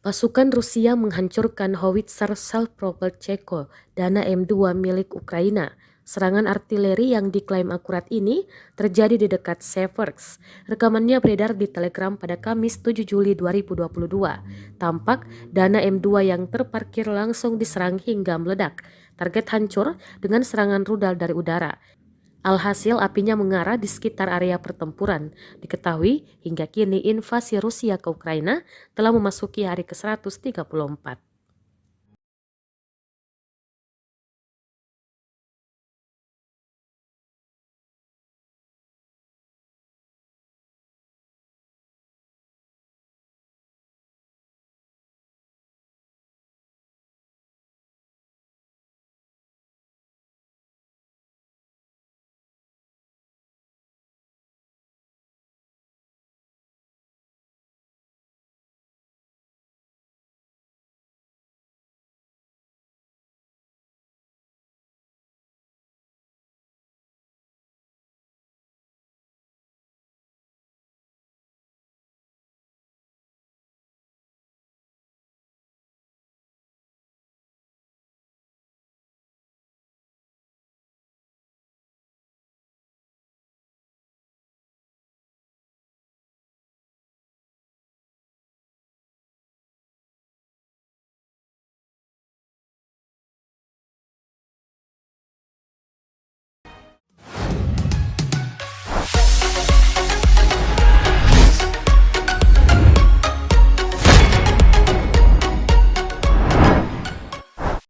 Pasukan Rusia menghancurkan howitzer self-propelled Cheko Dana M2 milik Ukraina. Serangan artileri yang diklaim akurat ini terjadi di dekat Seversk. Rekamannya beredar di Telegram pada Kamis 7 Juli 2022. Tampak Dana M2 yang terparkir langsung diserang hingga meledak. Target hancur dengan serangan rudal dari udara. Alhasil apinya mengarah di sekitar area pertempuran. Diketahui hingga kini invasi Rusia ke Ukraina telah memasuki hari ke-134.